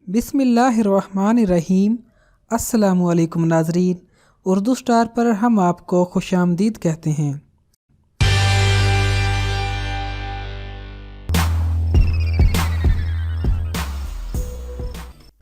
बिस्मिल्लाहिर्रहमानिर्रहीम। अस्सलामु अलैकुम नाज़रीन, उर्दू स्टार पर हम आपको खुशामदीद कहते हैं।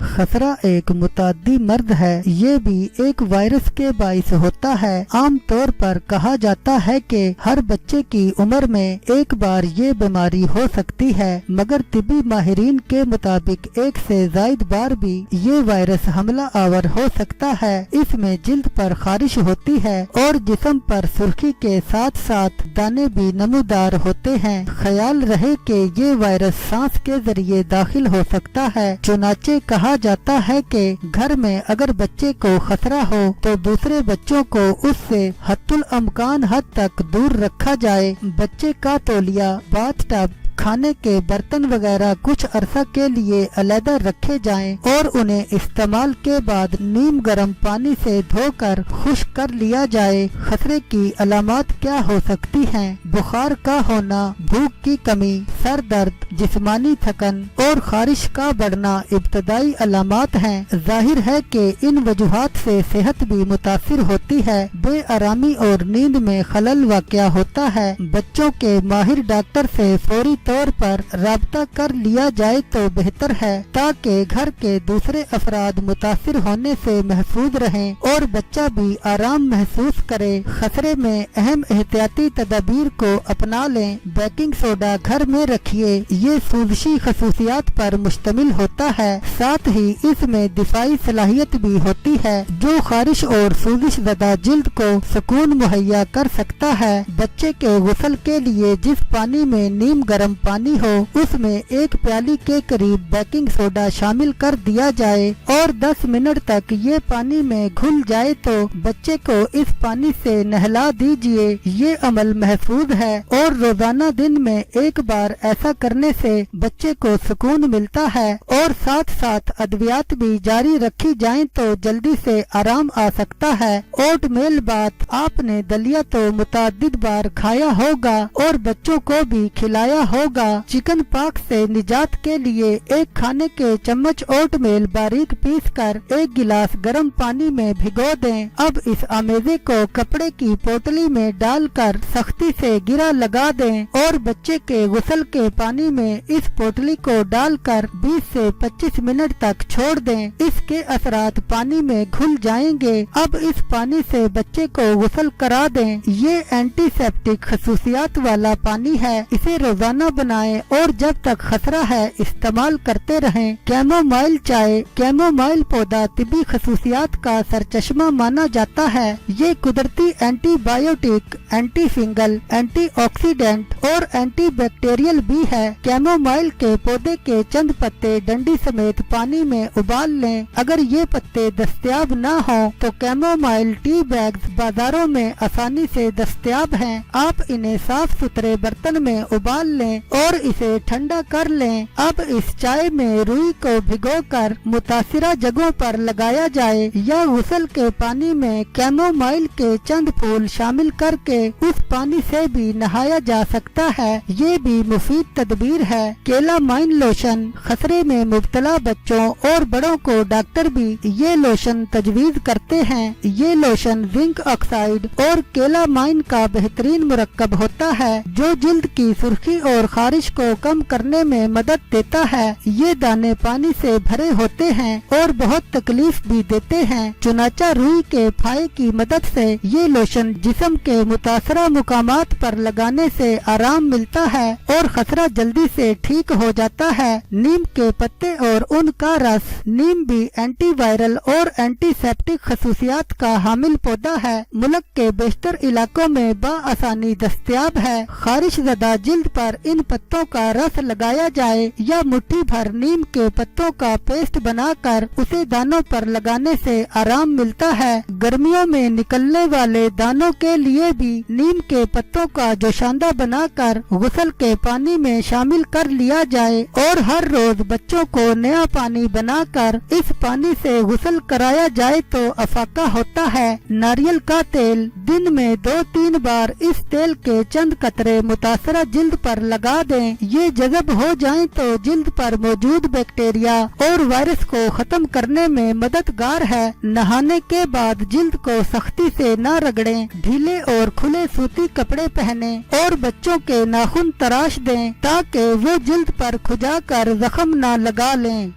खसरा एक मुताद्दी मर्द है, ये भी एक वायरस के बाइस होता है। आम तौर पर कहा जाता है कि हर बच्चे की उम्र में एक बार ये बीमारी हो सकती है, मगर तिब्बी माहिरीन के मुताबिक एक से ज़ायद बार भी ये वायरस हमला आवर हो सकता है। इसमें जिल्द पर खारिश होती है और जिस्म पर सुर्खी के साथ साथ दाने भी नमूदार होते हैं। ख्याल रहे कि ये वायरस सांस के जरिए दाखिल हो सकता है। चुनाचे कहा जाता है कि घर में अगर बच्चे को खतरा हो तो दूसरे बच्चों को उससे हद्दुल अमकान हद तक दूर रखा जाए। बच्चे का तौलिया, बाथ टब, खाने के बर्तन वगैरह कुछ अरसा के लिए अलहदा रखे जाएं और उन्हें इस्तेमाल के बाद नीम गर्म पानी से धोकर खुश्क कर लिया जाए। खतरे की अलामत क्या हो सकती हैं? बुखार का होना, भूख की कमी, सर दर्द, जिस्मानी थकन और खारिश का बढ़ना इब्तदाई अलामत हैं। जाहिर है कि इन वजूहात से सेहत भी मुतासिर होती है। बेआरामी और नींद में खलल वाक़या होता है। बच्चों के माहिर डॉक्टर से फौरी तौर पर राब्ता कर लिया जाए तो बेहतर है, ताकि घर के दूसरे अफराद मुतासिर होने से महफूज रहें और बच्चा भी आराम महसूस करे। खतरे में अहम एहतियाती तदाबीर को अपना लें। बेकिंग सोडा घर में रखिए, ये सूजशी खसूसियात पर मुश्तमिल होता है, साथ ही इसमें दिफाई सलाहियत भी होती है जो खारिश और सूजिश ज़दा जिल्द को सुकून मुहैया कर सकता है। बच्चे के गुस्ल के लिए जिस पानी में नीम गर्म पानी हो उसमें एक प्याली के करीब बेकिंग सोडा शामिल कर दिया जाए और 10 मिनट तक ये पानी में घुल जाए तो बच्चे को इस पानी से नहला दीजिए। ये अमल महफूज है और रोजाना दिन में एक बार ऐसा करने से बच्चे को सुकून मिलता है और साथ साथ अद्वियात भी जारी रखी जाए तो जल्दी से आराम आ सकता है। ओटमील बात आपने दलिया तो मुतादिद बार खाया होगा और बच्चों को भी खिलाया होगा। चिकन पॉक्स से निजात के लिए एक खाने के चम्मच ओटमील बारीक पीस कर एक गिलास गर्म पानी में भिगो दें। अब इस आमेजे को कपड़े की पोटली में डालकर सख्ती से गिरा लगा दें और बच्चे के गुस्ल के पानी में इस पोटली को डालकर 20 से 25 मिनट तक छोड़ दें। इसके असरात पानी में घुल जाएंगे। अब इस पानी से बच्चे को गुस्ल करा दें। ये एंटीसेप्टिक खसूसियात वाला पानी है, इसे रोजाना बनाएं और जब तक खतरा है इस्तेमाल करते रहें। कैमोमाइल चाय। कैमोमाइल पौधा तिब्बी खसूसियात का सरचश्मा माना जाता है। ये कुदरती एंटीबायोटिक, एंटी फिंगल, एंटीऑक्सीडेंट और एंटी बैक्टीरियल भी है। कैमोमाइल के पौधे के चंद पत्ते डंडी समेत पानी में उबाल लें। अगर ये पत्ते दस्तयाब न हो तो कैमोमाइल टी बैग्स बाजारों में आसानी से दस्तयाब हैं। आप इन्हें साफ सुथरे बर्तन में उबाल लें और इसे ठंडा कर लें। अब इस चाय में रुई को भिगोकर मुतासिरा जगहों पर लगाया जाए या गुस्ल के पानी में कैमोमाइल के चंद फूल शामिल करके उस पानी से भी नहाया जा सकता है। ये भी मुफीद तदबीर है। Calamine lotion. खतरे में मुब्तला बच्चों और बड़ों को डॉक्टर भी ये लोशन तजवीज करते हैं। ये लोशन जिंक ऑक्साइड और केलामाइन का बेहतरीन मुरक्कब होता है जो जिल्द की सुर्खी और खारिश को कम करने में मदद देता है। ये दाने पानी से भरे होते हैं और बहुत तकलीफ भी देते हैं। चुनाचा रुई के फाये की मदद से ये लोशन जिस्म के मुतासरा मुकामात पर लगाने से आराम मिलता है और खतरा जल्दी से ठीक हो जाता है। नीम के पत्ते और उनका रस। नीम भी एंटीवायरल और एंटीसेप्टिक खसूसियात का हामिल पौधा है। मुल्क के बेशतर इलाकों में बाआसानी दस्तयाब है। खारिश ज़दा जिल्द पर इन पत्तों का रस लगाया जाए या मुट्ठी भर नीम के पत्तों का पेस्ट बनाकर उसे दानों पर लगाने से आराम मिलता है। गर्मियों में निकलने वाले दानों के लिए भी नीम के पत्तों का जोशांदा बनाकर गुस्ल के पानी में शामिल कर लिया जाए और हर रोज बच्चों को नया पानी बनाकर इस पानी से गुस्ल कराया जाए तो अफाका होता है। नारियल का तेल। दिन में 2-3 बार इस तेल के चंद कतरे मुतासरा जिल्द पर लगा लगा दें। ये जज़ब हो जाएं तो जल्द पर मौजूद बैक्टीरिया और वायरस को खत्म करने में मददगार है। नहाने के बाद जल्द को सख्ती से न रगड़ें, ढीले और खुले सूती कपड़े पहने और बच्चों के नाखून तराश दें ताकि वो जल्द पर खुजाकर जख्म न लगा लें।